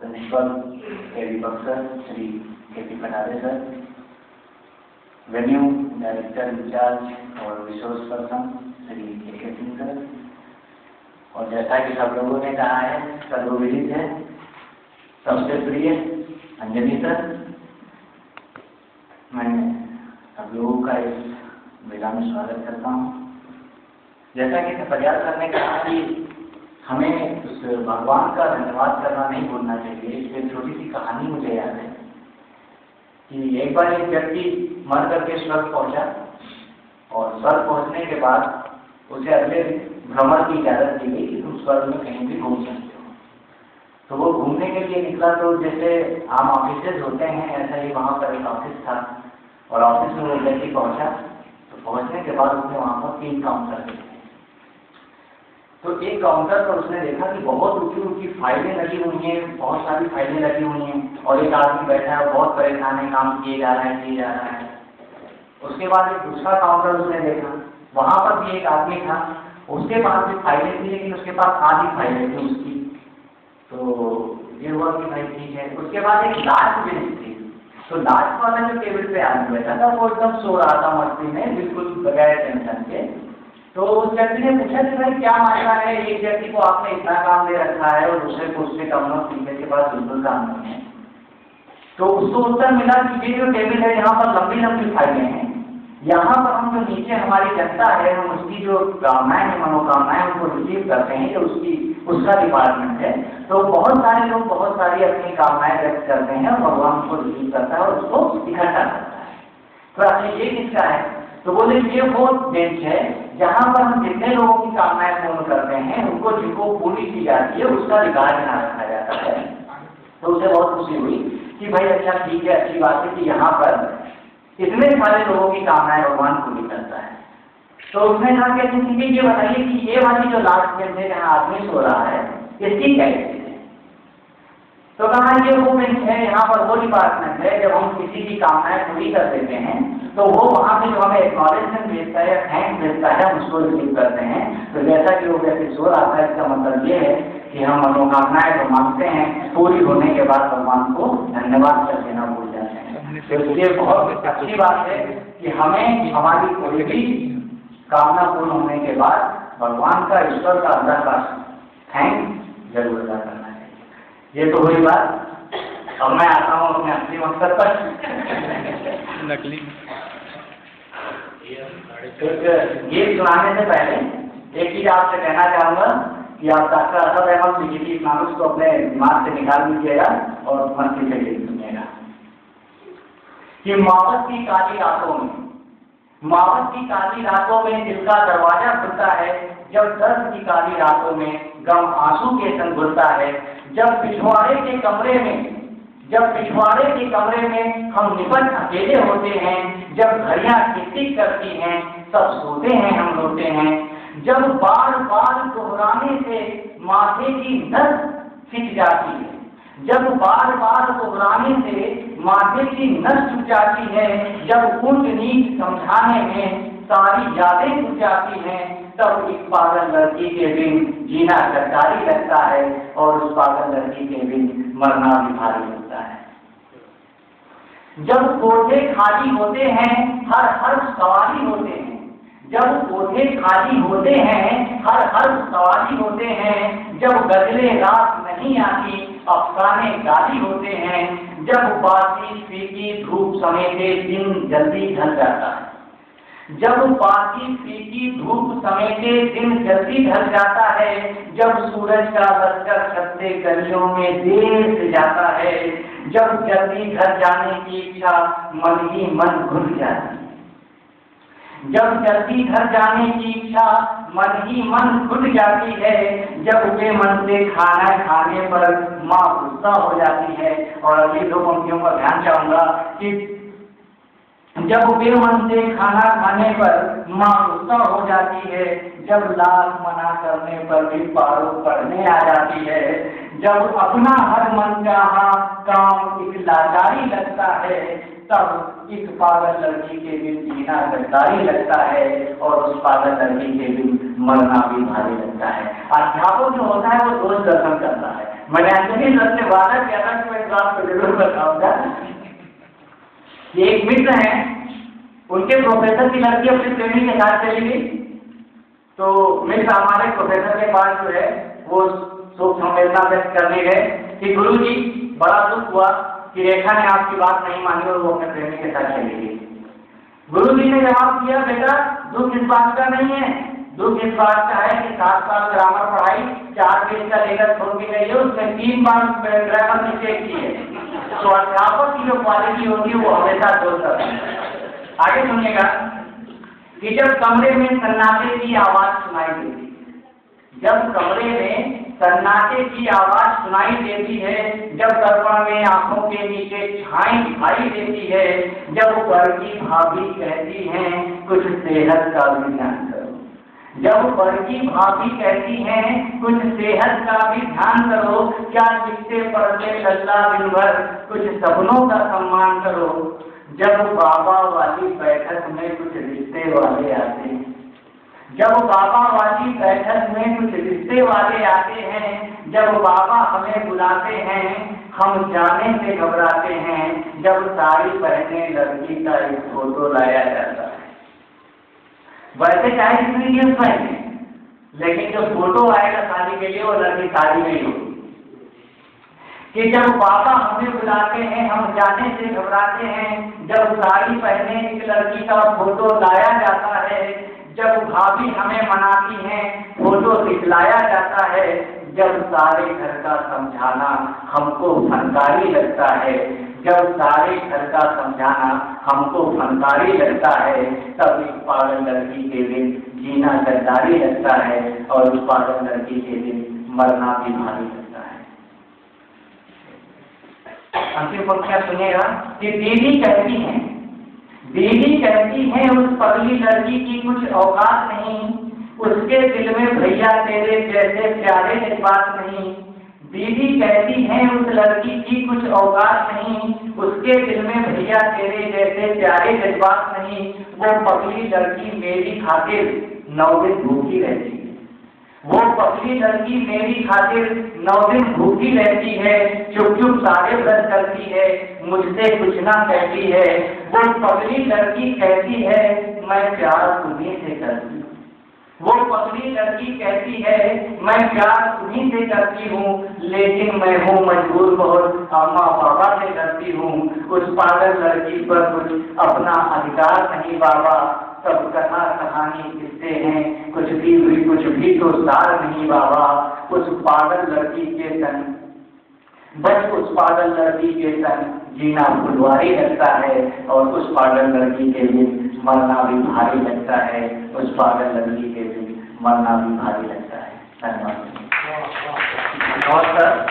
Principal KV. Buxar, Shri KP. Patare sir, venue director in charge और resource person Shri KK. Singh sir, और जैसा कि सब लोगों ने कहा है, सर्वविदित है, सबसे प्रिय अंजनी सर, मैं सब लोगों का इस मेला में स्वागत करता हूँ। जैसा कि प्रयास करने का कहा कि हमें उस भगवान का धन्यवाद करना नहीं भूलना चाहिए। इसलिए छोटी सी कहानी मुझे याद है कि एक बार एक व्यक्ति मर करके स्वर्ग पहुंचा और स्वर्ग पहुंचने के बाद उसे अगले भ्रमण की इजाजत दी गई कि तुम स्वर्ग में कहीं भी घूम सकते हो। तो वो घूमने के लिए निकला, तो जैसे आम ऑफिसेज होते हैं ऐसा ही वहाँ पर एक ऑफिस था और ऑफिस में वो व्यक्ति पहुंचा। तो पहुंचने के बाद उसने वहाँ पर 3 काउंटर देखे। तो एक काउंटर पर उसने देखा कि बहुत ऊंची ऊंची फाइलें लगी हुई हैं, बहुत सारी फाइलें लगी हुई हैं और एक आदमी बैठा है, बहुत परेशान है, काम किए जा रहा है। उसके बाद एक दूसरा काउंटर उसने देखा, वहाँ पर भी एक आदमी था, उसके पास भी फाइलें थी लेकिन उसके पास आधी फाइलें थी उसकी। तो ये हुआ कि भाई ठीक है। उसके बाद एक लास्ट बेंच थी, तो लास्ट वाला जो टेबल पे आदमी बैठा था वो एकदम सो रहा था मस्ती में, बिल्कुल बगैर टेंशन के। तो उस व्यक्ति ने पूछा कि भाई क्या मामला है, एक व्यक्ति को आपने इतना काम दे रखा है और दूसरे को उससे कम के पास बिल्कुल काम नहीं है। तो उसको उत्तर मिला कि ये जो टेबल है यहाँ पर लंबी लंबी फाइलें हैं, यहाँ पर हम जो नीचे हमारी जनता है हम उसकी जो कामनाएं हैं, मनोकामनाएं उनको रिसीव करते हैं, ये उसका डिपार्टमेंट है। तो बहुत सारे लोग बहुत सारी अपनी कामनाएं व्यक्त करते हैं और भगवान उसको रिसीव करता है और उसको इकट्ठा करता है। तो आपने ये किसका है? तो बोले ये वो बेंच है जहाँ पर हम जितने लोगों की कामनाएं पूर्ण करते हैं उनको जिनको पूरी की जाती है उसका रिकॉर्ड यहाँ रखा जाता है। तो उसे बहुत खुशी हुई कि भाई अच्छा ठीक है, अच्छी बात है कि यहाँ पर इतने सारे लोगों की कामनाएं भगवान पूरी करता है। तो उसने कहा कि ठीक है, ये बताइए कि ये वाली जो लास्ट बेंच है जहाँ आदमी सो रहा है इसकी क्या स्थिति है? तो कहा ये वो बेंच है, यहाँ पर वो डिपार्टमेंट है जब हम किसी की कामनाएं पूरी कर देते हैं तो वो वहाँ पे जो हमें एक्नॉलेजमेंट भेजता है या थैंक्स भेजता है हम उसको रिसीव करते हैं। तो जैसा कि वो व्यक्ति सो रहा था, इसका मतलब ये है कि हम मनोकामनाएं जो मांगते हैं पूरी होने के बाद भगवान को धन्यवाद कर देना भूल जाते हैं। तो इसलिए बहुत अच्छी बात है कि हमें हमारी कोई भी कामना पूर्ण होने के बाद भगवान का, ईश्वर का अल्लाह का थैंक्स जरूर अदा करना चाहिए। ये तो हुई बात। अब मैं आता हूँ अपने असली मकसद पर। नकली ये सुनाने से पहले एक चीज आपसे कहना चाहूंगा कि आप डॉक्टर असद अहमद सिद्दीकी इस्लामिक्स को अपने दिमाग से निकाल दीजिएगा और मस्ती से सुनिएगा कि मावत की काली रातों में दिल का दरवाजा खुलता है, जब दर्द की काली रातों में गम आंसू के संग घुलता है, जब पिछवाड़े के कमरे में हम निपट अकेले होते हैं, जब घड़ियां टिक-टिक करती हैं, सब सोते हैं हम रोते हैं, जब बार बार दोहराने से माथे की नस खिंच जाती है, जब बार बार दोहराने से माथे की नस छूट जाती है, जब ऊंच नीच समझाने में सारी यादें छूट जाती हैं, तब एक पागल लड़की के बिन जीना सरकारी लगता है और उस पागल लड़की के बिन मरना भी भारी लगता है। जब कोठे खाली होते हैं हर सवारी होते हैं, जब कोठे खाली होते हैं हर सवारी होते हैं, जब गजले रात नहीं आती अफसाने गाली होते हैं, जब बासी फीकी धूप समेटे दिन जल्दी ढल जाता है, जब बासी फीकी धूप समेटे दिन जल्दी ढल जाता है, जब सूरज का लश्कर छत्ते गलियों में देर से जाता है, जब जल्दी घर जाने की इच्छा मन ही मन घुल जाती है, जब जल्दी घर जाने की इच्छा मन ही मन घुल जाती है, जब बेमन से खाना खाने पर माँ गुस्सा हो जाती है। और अगली 2 पंक्तियों का ध्यान चाहूंगा कि जब बेमन से खाना खाने पर माँ गुस्सा हो जाती है, जब लाख मना करने पर भी पारो पढ़ने आ जाती है, जब अपना हर मन चाहा काम एक लाचारी लगता है, तब इस पागल लड़की के बिन जीना गद्दारी लगता है और उस पागल लड़की के बिन मरना भी भारी लगता है। अध्यापक जो होता है वो दोष दर्शन करता है, मैंने अंजलि सर से वादा किया था कि मैं इस बात को जरूर बताऊंगा। एक मित्र हैं, उनके प्रोफेसर की लड़की अपने प्रेमी के साथ चली गई, तो मित्र हमारे प्रोफेसर के पास जो है वो शोक संवेदना व्यक्त करने गए कि गुरुजी बड़ा दुख हुआ कि रेखा ने आपकी बात नहीं मानी और वो अपने प्रेमी के साथ चली गई। गुरुजी ने जवाब दिया, बेटा दुख इस बात का नहीं है, दुख इस बात का है कि 7 साल ग्रामर पढ़ाई, 4 पेज का लेखक छोड़ के गई है, उसमें 3 बार ग्रामर मिस्टेक की है। तो अध्यापक की जो क्वालिटी होती है वो हमेशा दोष करता है। आगे सुनिएगा कि जब कमरे में सन्नाटे की आवाज सुनाई देती है, जब कमरे में सन्नाटे की आवाज सुनाई देती है, जब दर्पण में आंखों के नीचे छाई दिखाई देती है, जब ऊपर की भाभी कहती हैं कुछ सेहत का भी ध्यान करो, जब ऊपर की भाभी कहती हैं कुछ सेहत का भी ध्यान करो, क्या लिखते पढ़ते लल्ला दिन भर, कुछ सपनों का सम्मान करो, जब बाबा वाली बैठक में कुछ रिश्ते वाले आते हैं, जब बाबा वाली बैठक में कुछ रिश्ते वाले आते हैं, जब बाबा हमें बुलाते हैं हम जाने से घबराते हैं, जब साड़ी पहने लड़की का एक फोटो लाया जाता है। वैसे चाहे कितनी ड्रेस पहने, लेकिन जो फोटो आएगा शादी के लिए वो लड़की शादी नहीं होगी। कि जब बाबा हमें बुलाते हैं हम जाने से घबराते हैं, जब साड़ी पहने एक लड़की का फोटो लाया जाता है, जब भाभी हमें मनाती हैं फोटो दिखलाया जाता है, जब सारे घर का समझाना हमको फनकारी लगता है, जब सारे घर का समझाना हमको फनकारी लगता है, तब इस पागल लड़की के दिन जीना गद्दारी लगता है और उस पागल लड़की के दिन मरना भी भारी लगता है। अंतिम पंक्तियां सुनिएगा कि दीदी कहती हैं उस पगली लड़की की कुछ औकात नहीं, उसके दिल में भैया तेरे जैसे प्यारे जज्बात नहीं। दीदी कहती हैं उस लड़की की कुछ औकात नहीं, उसके दिल में भैया तेरे जैसे प्यारे जज्बात नहीं। वो पगली लड़की मेरी खातिर 9 दिन भूखी रहती है, वो पगली लड़की मेरी खातिर 9 दिन भूखी रहती है, चुप चुप सारे व्रत करती है, मुझसे कुछ ना कहती है। वो पगली लड़की कहती है मैं प्यार तुम्हीं से करती हूँ, वो पगली लड़की कहती है मैं प्यार तुम्हीं से करती हूँ, लेकिन मैं हूँ मजबूर बहुत, अम्मा पापा से करती हूँ। उस पागल लड़की पर कुछ अपना अधिकार नहीं बाबा, सब कथा कहानी किससे हैं, कुछ भी तो सार नहीं बाबा। उस पागल लड़की के संग बस उस पागल लड़की के संग जीना फुलवारी लगता है और उस पागल लड़की के लिए मरना भी भारी लगता है, उस पागल लड़की के लिए मरना भी भारी लगता है। धन्यवाद। नमस्कार।